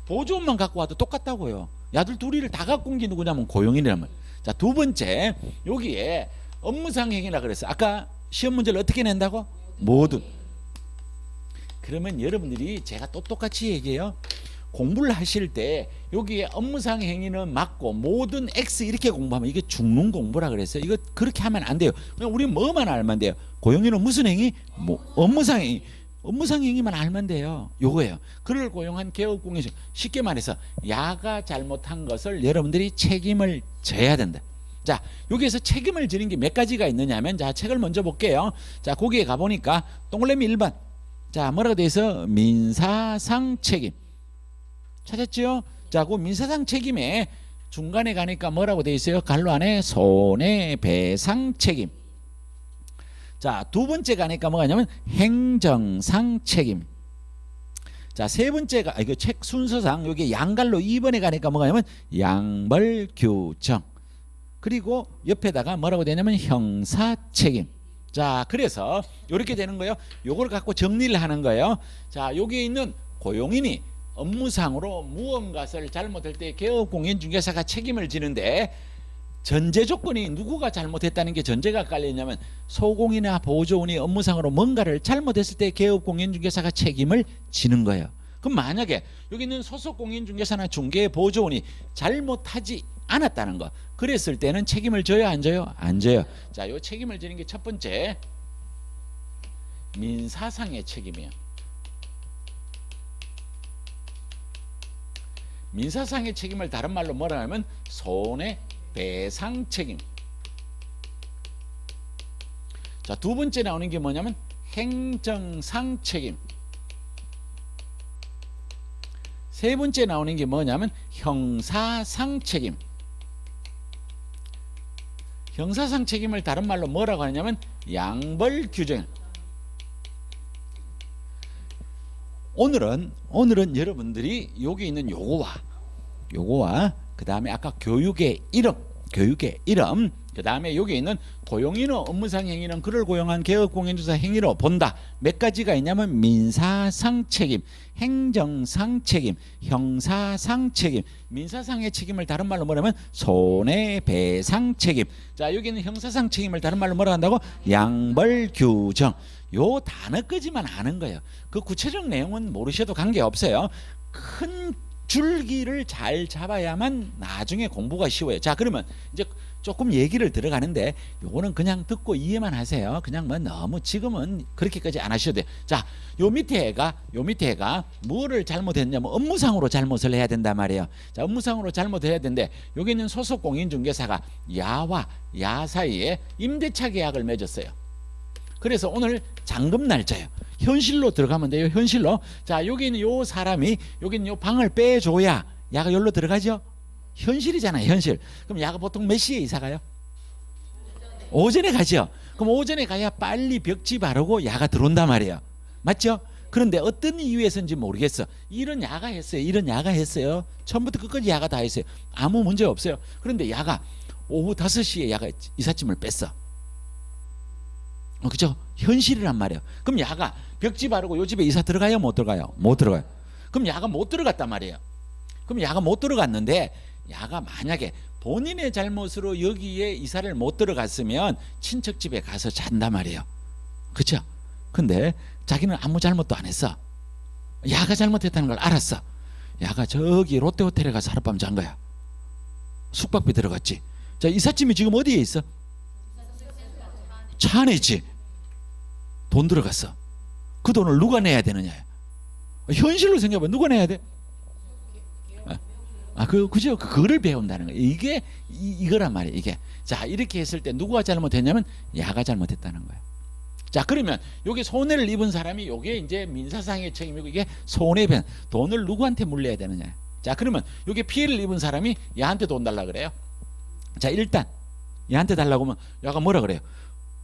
보조원만 갖고 와도 똑같다고요. 야들 둘이를 다 갖고 온 게 누구냐면 고용인이란 말이에요. 자, 두 번째 여기에 업무상 행위라 그랬어요. 아까 시험 문제를 어떻게 낸다고? 모든. 그러면 여러분들이 제가 또 똑같이 얘기해요. 공부를 하실 때 여기에 업무상 행위는 맞고 모든 X 이렇게 공부하면 이게 죽는 공부라 그랬어요. 이거 그렇게 하면 안 돼요. 그냥 우리 뭐만 알면 돼요. 고용인은 무슨 행위? 업무상 행위. 업무상 행위만 알면 돼요. 요거예요. 그를 고용한 개업공인 쉽게 말해서 야가 잘못한 것을 여러분들이 책임을 져야 된다. 자, 여기에서 책임을 지는 게 몇 가지가 있느냐면 자, 책을 먼저 볼게요. 자, 거기에 가보니까 동그라미 1번. 자, 뭐라고 돼 있어? 민사상 책임. 찾았죠? 자, 그 민사상 책임에 중간에 가니까 뭐라고 돼 있어요? 갈로 안에 손해배상 책임. 자, 두 번째 가니까 뭐가 있냐면 행정상 책임. 자, 세 번째가 이거 책 순서상 여기 양갈로 2번에 가니까 뭐가 있냐면 양벌 규정. 그리고 옆에다가 뭐라고 되냐면 형사 책임. 자, 그래서 이렇게 되는 거예요. 요걸 갖고 정리를 하는 거예요. 자, 여기에 있는 고용인이 업무상으로 무언가를 잘못할 때 개업공인중개사가 책임을 지는데 전제 조건이 누구가 잘못했다는 게 전제가 깔려있냐면 소공이나 보조원이 업무상으로 뭔가를 잘못했을 때 개업공인중개사가 책임을 지는 거예요. 그럼 만약에 여기 있는 소속공인중개사나 중개 보조원이 잘못하지 않았다는 거, 그랬을 때는 책임을 져요? 안 져요? 안 져요. 자, 요 책임을 지는 게 첫 번째 민사상의 책임이에요. 민사상의 책임을 다른 말로 뭐라 하면 손해배상 책임. 자, 두 번째 나오는 게 뭐냐면 행정상 책임. 세 번째 나오는 게 뭐냐면 형사상 책임. 형사상 책임을 다른 말로 뭐라고 하냐면 양벌 규정. 오늘은 여러분들이 여기 있는 요거와 그 다음에 아까 교육의 이름, 그 다음에 여기 있는 고용인의 업무상 행위는 그를 고용한 개업공인중개사 행위로 본다. 몇 가지가 있냐면 민사상 책임, 행정상 책임, 형사상 책임. 민사상의 책임을 다른 말로 뭐라면 손해배상 책임. 자, 여기 있는 형사상 책임을 다른 말로 뭐라 한다고? 양벌 규정. 요 단어까지만 아는 거예요. 그 구체적 내용은 모르셔도 관계없어요. 큰 줄기를 잘 잡아야만 나중에 공부가 쉬워요. 자, 그러면 이제 조금 얘기를 들어가는데 요거는 그냥 듣고 이해만 하세요. 그냥 뭐 너무 지금은 그렇게까지 안 하셔도 돼요. 자, 요 밑에 애가 뭐를 잘못했냐면 업무상으로 잘못을 해야 된단 말이에요. 자, 업무상으로 잘못해야 되는데 여기 있는 소속 공인중개사가 야와 야 사이에 임대차 계약을 맺었어요. 그래서 오늘 잔금 날짜예요. 현실로 들어가면 돼요. 현실로. 자, 여기 있는 요 사람이 여기 있는 요 방을 빼줘야 야가 여기로 들어가죠. 현실이잖아요. 현실. 그럼 야가 보통 몇 시에 이사 가요? 오전에 가죠. 그럼 오전에 가야 빨리 벽지 바르고 야가 들어온단 말이에요. 맞죠? 그런데 어떤 이유에서인지 모르겠어. 이런 야가 했어요. 이런 야가 했어요. 처음부터 끝까지 야가 다 했어요. 아무 문제 없어요. 그런데 야가 오후 5시에 야가 이삿짐을 뺐어. 그죠? 현실이란 말이에요. 그럼 야가 벽지 바르고 요 집에 이사 들어가요? 못 들어가요? 못 들어가요. 그럼 야가 못 들어갔단 말이에요. 그럼 야가 못 들어갔는데 야가 만약에 본인의 잘못으로 여기에 이사를 못 들어갔으면 친척 집에 가서 잔단 말이에요. 그렇죠? 근데 자기는 아무 잘못도 안 했어. 야가 잘못했다는 걸 알았어. 야가 저기 롯데호텔에 가서 하룻밤 잔 거야. 숙박비 들어갔지. 자, 이삿짐이 지금 어디에 있어? 차 안에 있지. 돈 들어갔어. 그 돈을 누가 내야 되느냐. 현실로 생각해봐. 누가 내야 돼? 그죠? 그거를 배운다는 거예요. 이게 이거란 말이에요. 이게. 자, 이렇게 했을 때 누가 잘못했냐면 야가 잘못했다는 거예요. 자, 그러면 여기 손해를 입은 사람이 요게 이제 민사상의 책임이고 이게 손해배상. 돈을 누구한테 물려야 되느냐. 자, 그러면 여기 피해를 입은 사람이 야한테 돈 달라 그래요. 자, 일단 야한테 달라고 하면 야가 뭐라 그래요?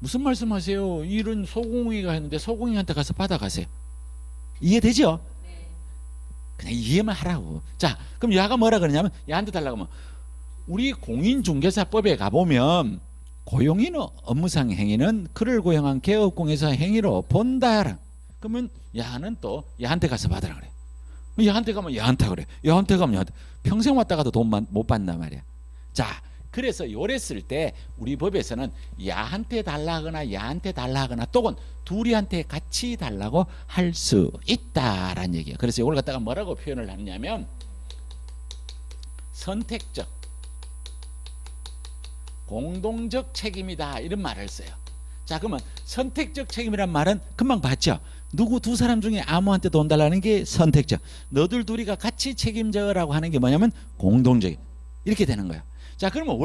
무슨 말씀하세요? 일은 소공이가 했는데 소공이한테 가서 받아가세요. 이해되죠? 그냥 이해만 하라고. 자, 그럼 야가 뭐라 그러냐면 야한테 달라고 하면 우리 공인중개사법에 가보면 고용인의 업무상 행위는 그를 고용한 개업공개사 행위로 본다. 그러면 야는 또 야한테 가서 받으라 그래. 야한테 가면 야한테 그래. 야한테 가면 야한테. 평생 왔다 가도 돈 못 받는단 말이야. 자, 그래서 요랬을 때 우리 법에서는 야한테 달라거나 야한테 달라거나 또는 둘이한테 같이 달라고 할 수 있다라는 얘기예요. 그래서 이걸 갖다가 뭐라고 표현을 하느냐면 선택적 공동적 책임이다 이런 말을 써요. 자, 그러면 선택적 책임이란 말은 금방 봤죠. 누구 두 사람 중에 아무한테 돈 달라는 게 선택적. 너들 둘이가 같이 책임져라고 하는 게 뭐냐면 공동적. 이렇게 되는 거예요. 자, 그러면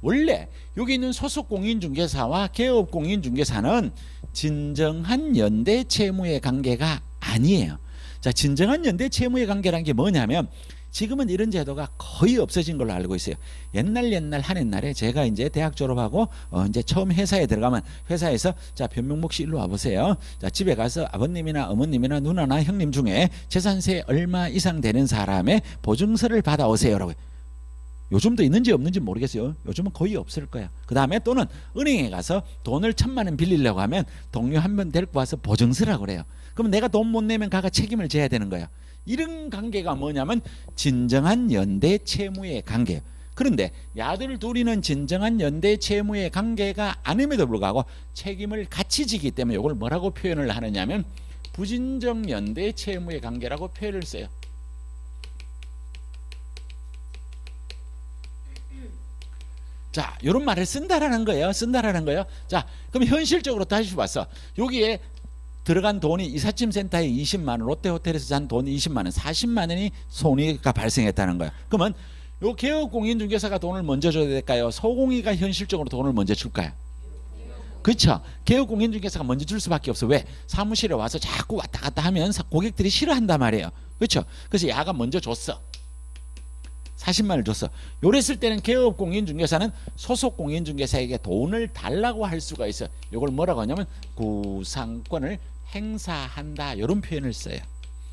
원래 여기 있는 소속 공인중개사와 개업 공인중개사는 진정한 연대 채무의 관계가 아니에요. 자, 진정한 연대 채무의 관계라는 게 뭐냐면 지금은 이런 제도가 거의 없어진 걸로 알고 있어요. 옛날 한 옛날에 제가 이제 대학 졸업하고 이제 처음 회사에 들어가면 회사에서 자, 변명목 씨 일로 와보세요. 자, 집에 가서 아버님이나 어머님이나 누나나 형님 중에 재산세 얼마 이상 되는 사람의 보증서를 받아오세요라고 해요. 요즘도 있는지 없는지 모르겠어요. 요즘은 거의 없을 거야. 그 다음에 또는 은행에 가서 돈을 1,000만 원 빌리려고 하면 동료 한 명 데리고 와서 보증서라고 그래요. 그럼 내가 돈 못 내면 가가 책임을 져야 되는 거야. 이런 관계가 뭐냐면 진정한 연대 채무의 관계예요. 그런데 야들 둘이는 진정한 연대 채무의 관계가 아님에도 불구하고 책임을 같이 지기 때문에 이걸 뭐라고 표현을 하느냐면 부진정 연대 채무의 관계라고 표현을 써요. 자, 이런 말을 쓴다라는 거예요. 자, 그럼 현실적으로 다시 봤어. 여기에 들어간 돈이 이삿짐 센터에 20만 원, 롯데호텔에서 잔 돈이 20만 원, 40만 원이 손해가 발생했다는 거예요. 그러면 요 개업 공인중개사가 돈을 먼저 줘야 될까요? 소공이가 현실적으로 돈을 먼저 줄까요? 그렇죠. 개업 공인중개사가 먼저 줄 수밖에 없어. 왜? 사무실에 와서 자꾸 왔다 갔다 하면 고객들이 싫어한단 말이에요. 그렇죠. 그래서 야가 먼저 줬어. 40만 원을 줬어. 요랬을 때는 개업 공인중개사는 소속 공인중개사에게 돈을 달라고 할 수가 있어요. 이걸 뭐라고 하냐면 구상권을 행사한다. 이런 표현을 써요.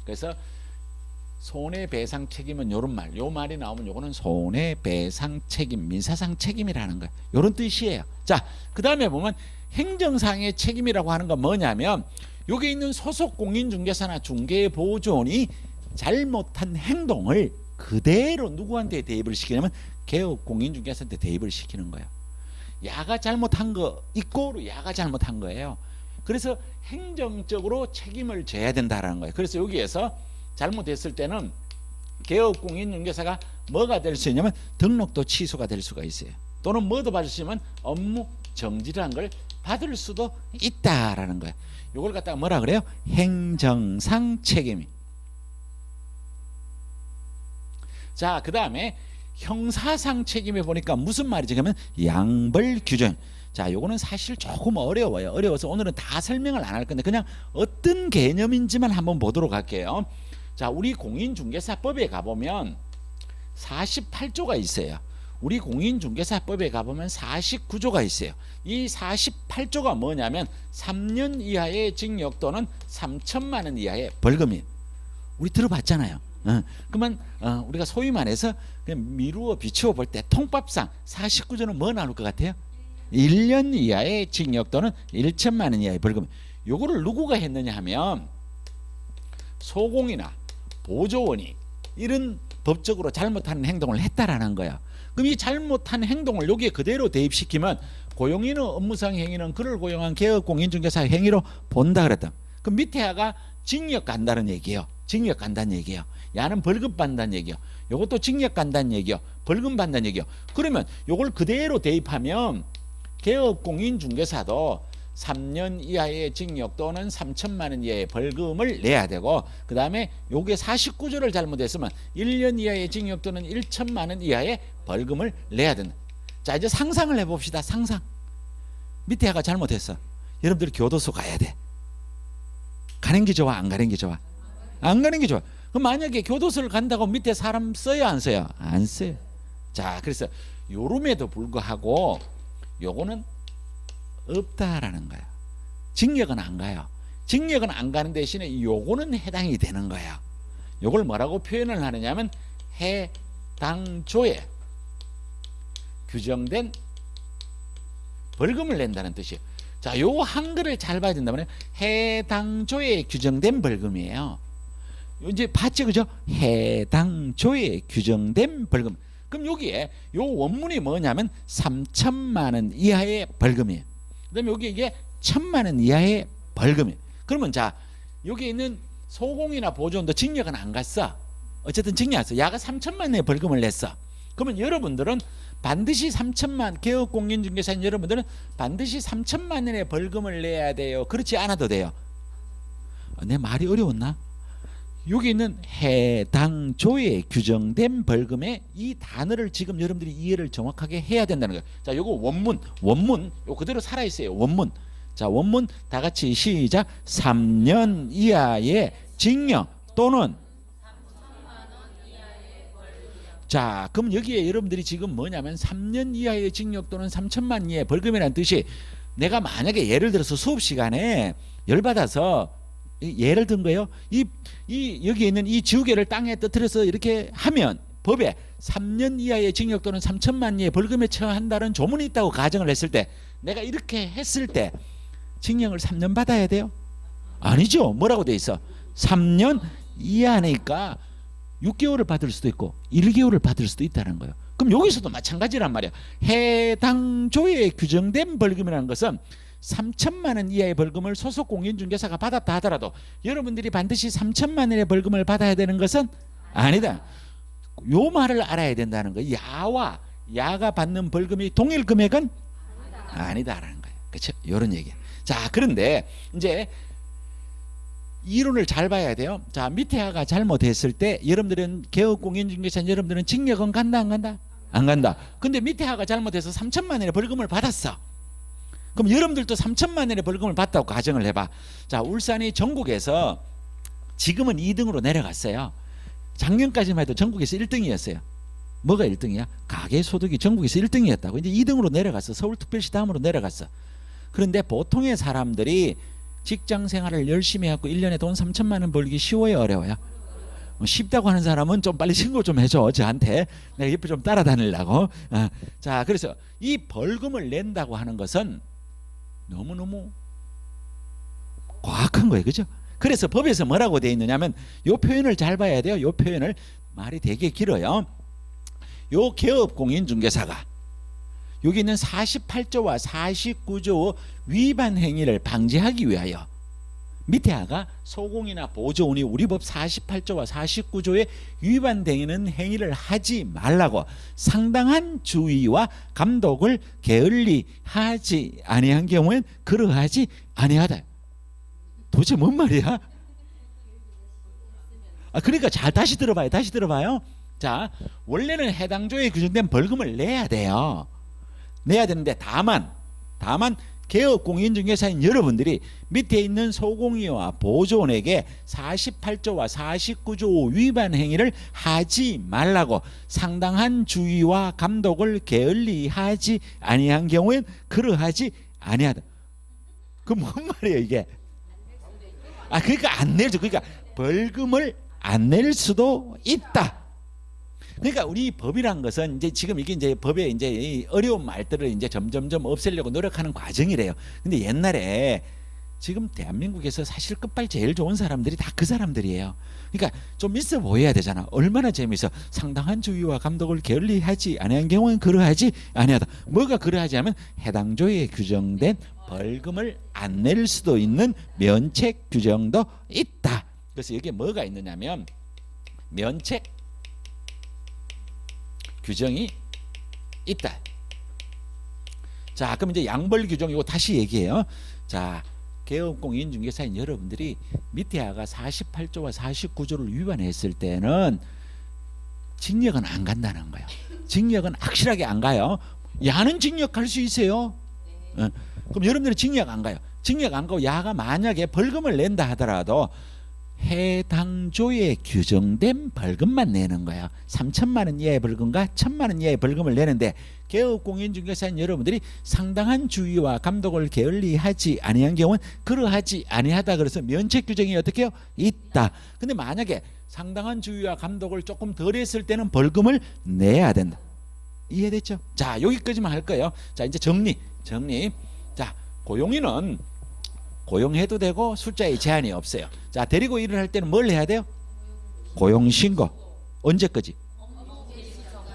그래서 손해배상 책임은 이런 말. 요 말이 나오면 요거는 손해배상 책임, 민사상 책임이라는 거예요. 이런 뜻이에요. 자, 그 다음에 보면 행정상의 책임이라고 하는 건 뭐냐면 여기 있는 소속 공인중개사나 중개보조원이 잘못한 행동을 그대로 누구한테 대입을 시키냐면 개업 공인중개사한테 대입을 시키는 거예요. 야가 잘못한 거 이꼬로 야가 잘못한 거예요. 그래서 행정적으로 책임을 져야 된다라는 거예요. 그래서 여기에서 잘못했을 때는 개업 공인중개사가 뭐가 될 수 있냐면 등록도 취소가 될 수가 있어요. 또는 뭐도 받을 수 있으면 업무 정지라는 걸 받을 수도 있다라는 거예요. 이걸 갖다가 뭐라 그래요? 행정상 책임이. 자, 그 다음에 형사상 책임에 보니까 무슨 말이지? 그러면 양벌 규정. 자, 요거는 사실 조금 어려워요. 어려워서 오늘은 다 설명을 안 할 건데 그냥 어떤 개념인지만 한번 보도록 할게요. 자, 우리 공인중개사법에 가보면 48조가 있어요. 우리 공인중개사법에 가보면 49조가 있어요. 이 48조가 뭐냐면 3년 이하의 징역 또는 3천만 원 이하의 벌금이에요. 우리 들어봤잖아요. 그러면 우리가 소위 말해서 그냥 미루어 비추어 볼 때 통법상 49조는 뭐 나올 것 같아요? 1년 이하의 징역 또는 1천만 원 이하의 벌금. 요거를 누구가 했느냐 하면 소공이나 보조원이 이런 법적으로 잘못하는 행동을 했다라는 거야. 그럼 이 잘못한 행동을 여기에 그대로 대입시키면 고용인의 업무상 행위는 그를 고용한 개업공인중개사 행위로 본다 그랬다. 그럼 밑에 하가 징역 간다는 얘기예요. 징역 간다는 얘기예요. 야는 벌금 받는다는 얘기예요. 요것도 징역 간다는 얘기예요. 벌금 받는다는 얘기예요. 그러면 요걸 그대로 대입하면 개업공인중개사도 3년 이하의 징역 또는 3천만 원 이하의 벌금을 내야 되고, 그 다음에 요게 49조를 잘못했으면 1년 이하의 징역 또는 1천만 원 이하의 벌금을 내야 된다. 자, 이제 상상을 해봅시다. 상상. 밑에 하가 잘못했어. 여러분들 교도소 가야 돼. 가는 게 좋아? 안 가는 게 좋아? 안 가는 게 좋아. 그럼 만약에 교도소를 간다고 밑에 사람 써요? 안 써요? 안 써요. 자, 그래서 요름에도 불구하고 요거는 없다라는 거야. 징역은 안 가요. 징역은 안 가는 대신에 요거는 해당이 되는 거야. 요걸 뭐라고 표현을 하느냐면 해당조에 규정된 벌금을 낸다는 뜻이에요. 자, 요 한글을 잘 봐야 된다면 해당조에 규정된 벌금이에요. 이제 봤죠, 그죠? 해당조에 규정된 벌금. 그럼 여기에 요 원문이 뭐냐면 3천만 원 이하의 벌금이에요. 그다음에 여기 이게 1,000만 원 이하의 벌금이에요. 그러면 자, 여기 있는 소공이나 보조원도 징역은 안 갔어. 어쨌든 징역 안 했어. 야가 3천만 원의 벌금을 냈어. 그러면 여러분들은 반드시 3천만, 개업공인중개사인 여러분들은 반드시 3천만 원의 벌금을 내야 돼요? 그렇지 않아도 돼요? 내 말이 어려웠나? 여기 있는 해당조에 규정된 벌금의 이 단어를 지금 여러분들이 이해를 정확하게 해야 된다는 거예요. 자, 요거 원문 요 그대로 살아 있어요. 원문. 자, 원문 다 같이 시작. 3년 이하의 징역 또는. 자, 그럼 여기에 여러분들이 지금 뭐냐면 3년 이하의 징역 또는 3천만 원 이하의 벌금이라는 뜻이, 내가 만약에 예를 들어서 수업 시간에 열받아서 예를 든 거예요. 여기에 있는 이 지우개를 땅에 떨어뜨려서 이렇게 하면 법에 3년 이하의 징역 또는 3천만 원 이하의 벌금에 처한다는 조문이 있다고 가정을 했을 때, 내가 이렇게 했을 때 징역을 3년 받아야 돼요? 아니죠. 뭐라고 돼 있어? 3년 이하니까 6개월을 받을 수도 있고 1개월을 받을 수도 있다는 거예요. 그럼 여기서도 마찬가지란 말이야. 해당조에 규정된 벌금이라는 것은 3천만 원 이하의 벌금을 소속 공인중개사가 받았다 하더라도 여러분들이 반드시 3천만 원의 벌금을 받아야 되는 것은 아니다. 요 말을 알아야 된다는 거예요. 야가 받는 벌금이 동일 금액은 아니다라는 거예요. 그렇죠? 이런 얘기야. 자, 그런데 이제 이론을 잘 봐야 돼요. 자, 밑에 하가 잘못했을 때 여러분들은 개업공인중개사 여러분들은 징역은 간다 안 간다? 안 간다. 근데 밑에 하가 잘못해서 3천만 원의 벌금을 받았어. 그럼 여러분들도 3천만 원의 벌금을 받다고 가정을 해봐. 자, 울산이 전국에서 지금은 2등으로 내려갔어요. 작년까지만 해도 전국에서 1등이었어요. 뭐가 1등이야? 가계소득이 전국에서 1등이었다고. 이제 2등으로 내려갔어. 서울특별시 다음으로 내려갔어. 그런데 보통의 사람들이 직장 생활을 열심히 하고 1년에 돈 3천만 원 벌기 쉬워요, 어려워요? 쉽다고 하는 사람은 좀 빨리 신고 좀 해줘. 저한테 내가 옆에 좀 따라다니려고. 자, 그래서 이 벌금을 낸다고 하는 것은 너무너무 과학한 거예요, 그죠? 그래서 법에서 뭐라고 되어 있느냐면 요 표현을 잘 봐야 돼요. 요 표현을, 말이 되게 길어요. 요 개업공인중개사가 여기 있는 48조와 49조 위반 행위를 방지하기 위하여 밑에 하가 소공이나 보조운이 우리 법 48조와 49조에 위반되는 행위를 하지 말라고 상당한 주의와 감독을 게을리 하지 아니한 경우엔 그러하지 아니하다. 도대체 뭔 말이야? 그러니까 잘 다시 들어봐요. 자, 원래는 해당 조에 규정된 벌금을 내야 돼요. 내야 되는데 다만 개업공인중개사인 여러분들이 밑에 있는 소공이와 보조원에게 48조와 49조 위반 행위를 하지 말라고 상당한 주의와 감독을 게을리 하지 아니한 경우엔 그러하지 아니하다. 그 뭔 말이에요 이게? 그러니까 안 내죠. 그러니까 벌금을 안 낼 수도 있다. 그러니까 우리 법이란 것은 이제 지금 이게 이제 법의 이제 어려운 말들을 이제 점점점 없애려고 노력하는 과정이래요. 근데 옛날에 지금 대한민국에서 사실 끝발 제일 좋은 사람들이 다 그 사람들이에요. 그러니까 좀 있어 보여야 되잖아. 얼마나 재미있어. 상당한 주의와 감독을 게을리하지 아니한 경우는 그러하지 아니하다. 뭐가 그러하지 하면 해당 조에 규정된 벌금을 안 낼 수도 있는 면책 규정도 있다. 그래서 여기에 뭐가 있느냐면 면책 규정이 있다. 자, 그럼 이제 양벌 규정 이거 다시 얘기해요. 자, 개업공인중개사인 여러분들이 밑에 하가 48조와 49조를 위반했을 때는 징역은 안 간다는 거예요. 징역은 확실하게 안 가요. 야는 징역 갈 수 있어요. 그럼 여러분들은 징역 안 가요. 징역 안 가고 야가 만약에 벌금을 낸다 하더라도 해당 조에 규정된 벌금만 내는 거야. 3천만 원 이하의 벌금과 1천만 원 이하의 벌금을 내는데 개업공인중개사인 여러분들이 상당한 주의와 감독을 게을리하지 아니한 경우는 그러하지 아니하다. 그래서 면책 규정이 어떻게 해요? 있다. 근데 만약에 상당한 주의와 감독을 조금 덜 했을 때는 벌금을 내야 된다. 이해됐죠? 자, 여기까지만 할 거예요. 자, 이제 정리. 자, 고용인은 고용해도 되고 숫자에 제한이 없어요. 자, 데리고 일을 할 때는 뭘 해야 돼요? 고용신고. 언제까지?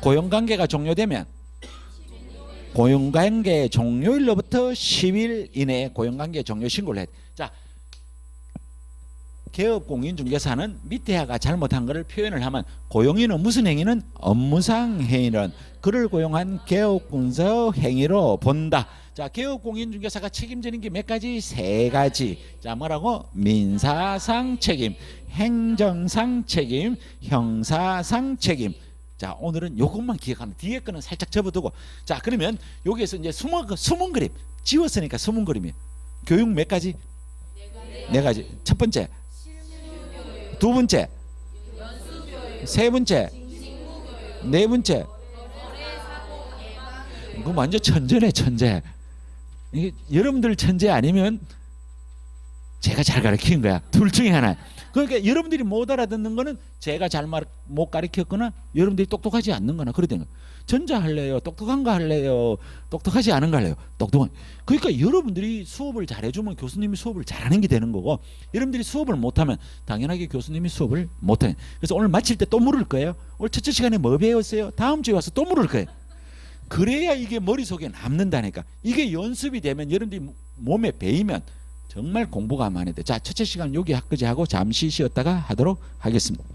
고용관계가 종료되면 고용관계 종료일로부터 10일 이내에 고용관계 종료 신고를 해야 돼. 자, 개업공인중개사는 밑에 하가 잘못한 것을 표현을 하면 고용인은 무슨 행위는 업무상 행위는 그를 고용한 개업군서 행위로 본다. 자, 개업공인중개사가 책임지는 게 몇 가지? 세 가지. 자, 뭐라고? 민사상 책임, 행정상 책임, 형사상 책임. 자, 오늘은 요것만 기억하면 뒤에 거는 살짝 접어두고. 자, 그러면 여기에서 이제 숨은 그림 지웠으니까 숨은 그림이에요. 교육 몇 가지? 네 가지. 첫 번째, 두 번째, 세 번째, 네 번째. 그거 완전 천재네, 천재. 이게 여러분들 천재 아니면 제가 잘 가르친 거야. 둘 중에 하나. 그러니까 여러분들이 못 알아듣는 거는 제가 잘 못 가르쳤거나 여러분들이 똑똑하지 않는 거나 그러던 거야. 전자 할래요? 똑똑한 거 할래요? 똑똑하지 않은 거 할래요? 똑똑한. 그러니까 여러분들이 수업을 잘해주면 교수님이 수업을 잘하는 게 되는 거고, 여러분들이 수업을 못하면 당연하게 교수님이 수업을 못해. 그래서 오늘 마칠 때 또 물을 거예요. 오늘 첫째 시간에 뭐 배웠어요? 다음 주에 와서 또 물을 거예요. 그래야 이게 머릿속에 남는다니까. 이게 연습이 되면 여러분들이 몸에 배이면 정말 공부가 많이 돼. 자, 첫째 시간 여기 여기까지 하고 잠시 쉬었다가 하도록 하겠습니다.